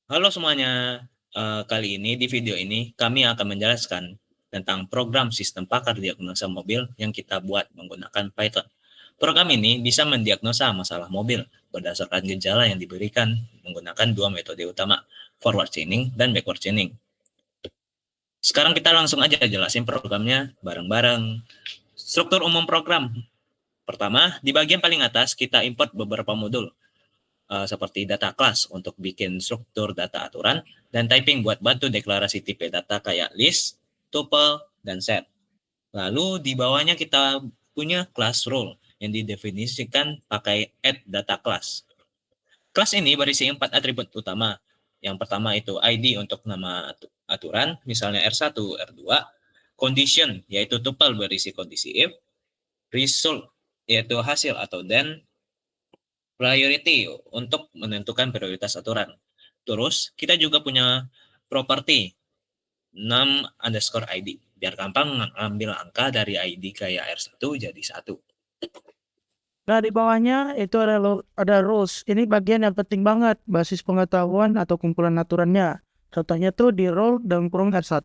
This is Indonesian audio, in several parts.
Halo semuanya, kali ini di video ini kami akan menjelaskan tentang program sistem pakar diagnosa mobil yang kita buat menggunakan Python. Program ini bisa mendiagnosa masalah mobil berdasarkan gejala yang diberikan menggunakan dua metode utama, forward chaining dan backward chaining. Sekarang kita langsung aja jelasin programnya bareng-bareng. Struktur umum program. Pertama, di bagian paling atas kita import beberapa modul seperti data class untuk bikin struktur data aturan, dan typing buat bantu deklarasi tipe data kayak list, tuple, dan set. Lalu di bawahnya kita punya class role yang didefinisikan pakai add data class. Kelas ini berisi 4 atribut utama. Yang pertama itu ID untuk nama aturan, misalnya R1, R2, condition, yaitu tuple berisi kondisi if, result, yaitu hasil atau then, priority untuk menentukan prioritas aturan. Terus kita juga punya property num underscore ID. Biar gampang ambil angka dari ID kayak R1 jadi 1. Nah, di bawahnya itu ada rules. Ini bagian yang penting banget, basis pengetahuan atau kumpulan aturannya. Contohnya tuh di rule dalam kurung R1,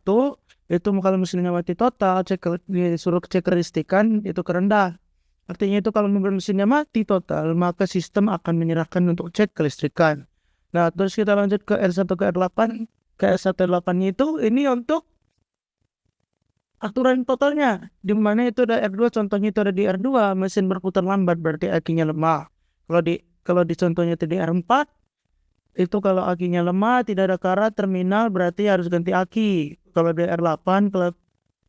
itu kalau mesinnya mati total, disuruh cek kelistrikan, itu kerendah. Artinya itu kalau mesinnya mati total, maka sistem akan menyerahkan untuk cek kelistrikan. Nah, terus kita lanjut ke R1 ke R8. Ke R1 R8 itu ini untuk aturan totalnya, di mana itu ada R2, contohnya itu ada di R2, mesin berputar lambat berarti akinya lemah. Kalau di contohnya itu di R4, itu kalau akinya lemah, tidak ada karat terminal, berarti harus ganti aki. Kalau di R8,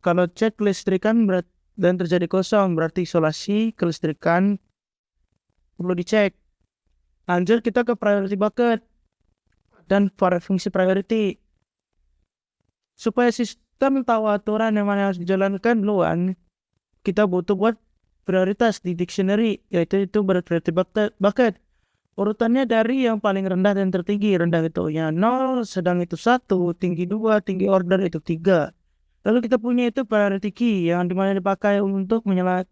kalau cek kelistrikan dan terjadi kosong, berarti isolasi kelistrikan perlu dicek. Lanjut kita ke priority bucket dan fungsi priority. Supaya sistem tahu aturan yang mana harus dijalankan duluan, kita butuh buat prioritas di dictionary, yaitu itu priority bucket. Urutannya dari yang paling rendah dan tertinggi. Rendah itu ya 0, sedang itu 1, tinggi 2, tinggi order itu 3. Lalu kita punya itu priority key yang dimana dipakai untuk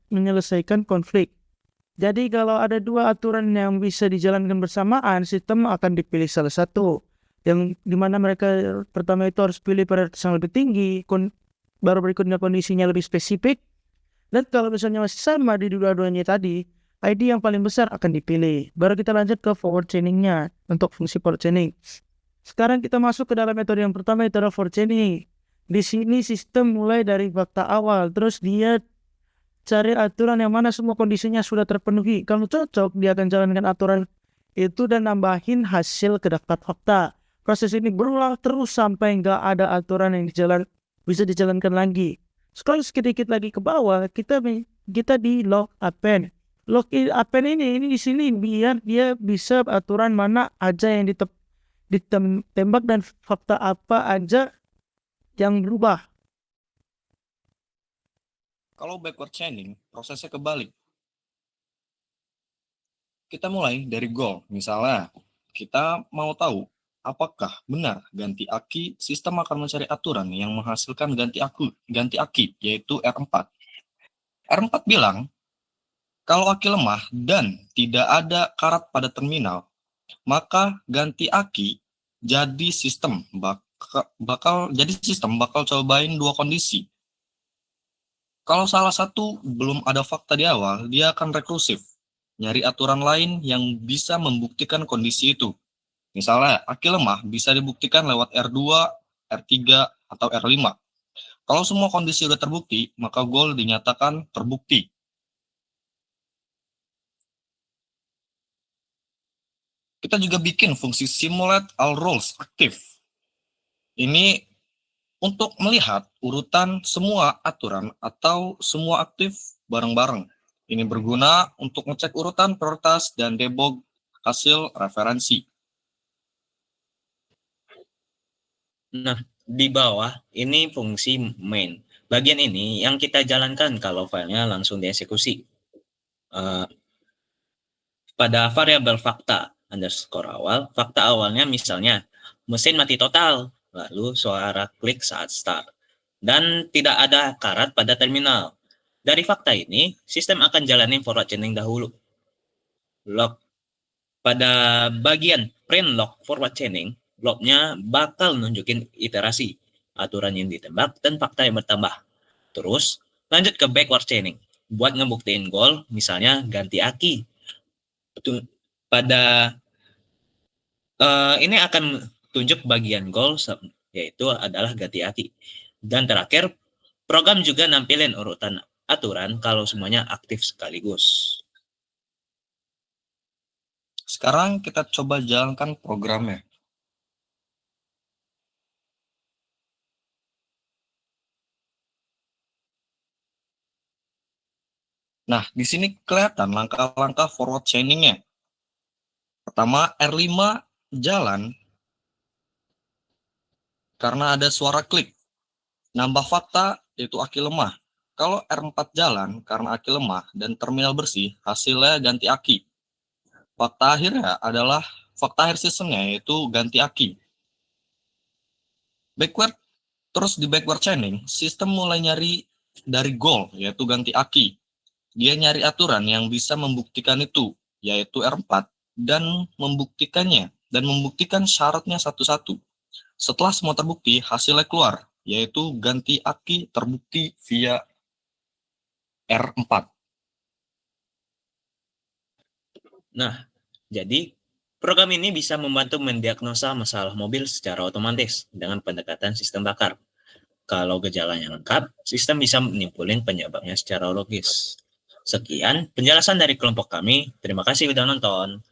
menyelesaikan konflik. Jadi kalau ada dua aturan yang bisa dijalankan bersamaan, sistem akan dipilih salah satu. Yang dimana mereka pertama itu harus pilih prioritas yang lebih tinggi, baru berikutnya kondisinya lebih spesifik. Dan kalau misalnya masih sama di dua-duanya tadi, ID yang paling besar akan dipilih. Baru kita lanjut ke forward chaining-nya untuk fungsi forward chaining. Sekarang kita masuk ke dalam metode yang pertama, itu adalah forward chaining. Di sini sistem mulai dari fakta awal, terus dia cari aturan yang mana semua kondisinya sudah terpenuhi. Kalau cocok, dia akan jalankan aturan itu dan nambahin hasil ke daftar fakta. Proses ini berulang terus sampai nggak ada aturan yang bisa dijalankan lagi. Scroll sedikit lagi ke bawah, kita di log append. Log append ini di sini biar dia bisa aturan mana aja yang ditembak dan fakta apa aja yang berubah. Kalau backward chaining, prosesnya kebalik. Kita mulai dari goal. Misalnya, kita mau tahu apakah benar ganti aki, sistem akan mencari aturan yang menghasilkan ganti aki, yaitu R4. R4 bilang, kalau aki lemah dan tidak ada karat pada terminal, maka ganti aki jadi sistem bakal cobain dua kondisi. Kalau salah satu belum ada fakta di awal, dia akan rekursif, nyari aturan lain yang bisa membuktikan kondisi itu. Misalnya, aki lemah bisa dibuktikan lewat R2, R3, atau R5. Kalau semua kondisi sudah terbukti, maka goal dinyatakan terbukti. Kita juga bikin fungsi simulate all rules aktif. Ini untuk melihat urutan semua aturan atau semua aktif bareng-bareng. Ini berguna untuk ngecek urutan prioritas dan debug hasil referensi. Nah, di bawah ini fungsi main. Bagian ini yang kita jalankan kalau filenya langsung dieksekusi. Pada variabel fakta underscore awal, fakta awalnya misalnya mesin mati total, lalu suara klik saat start, dan tidak ada karat pada terminal. Dari fakta ini, sistem akan jalanin forward chaining dahulu. Log pada bagian print log forward chaining, lognya bakal nunjukin iterasi, aturan yang ditembak, dan fakta yang bertambah. Terus, lanjut ke backward chaining. Buat ngebuktiin goal, misalnya ganti aki. Pada ini akan tunjuk bagian goal, yaitu adalah ganti aki. Dan terakhir, program juga nampilin urutan aturan kalau semuanya aktif sekaligus. Sekarang kita coba jalankan programnya. Nah, di sini kelihatan langkah-langkah forward chaining-nya. Pertama, R5 jalan karena ada suara klik. Nambah fakta yaitu aki lemah. Kalau R4 jalan karena aki lemah dan terminal bersih, hasilnya ganti aki. Fakta akhirnya adalah fakta akhir seasonnya yaitu ganti aki. Backward, terus di backward chaining, sistem mulai nyari dari goal yaitu ganti aki. Dia nyari aturan yang bisa membuktikan itu, yaitu R4, dan membuktikannya, dan membuktikan syaratnya satu-satu. Setelah semua terbukti, hasilnya keluar, yaitu ganti aki terbukti via R4. Nah, jadi program ini bisa membantu mendiagnosa masalah mobil secara otomatis dengan pendekatan sistem bakar. Kalau gejalanya lengkap, sistem bisa menyimpulin penyebabnya secara logis. Sekian penjelasan dari kelompok kami. Terima kasih sudah nonton.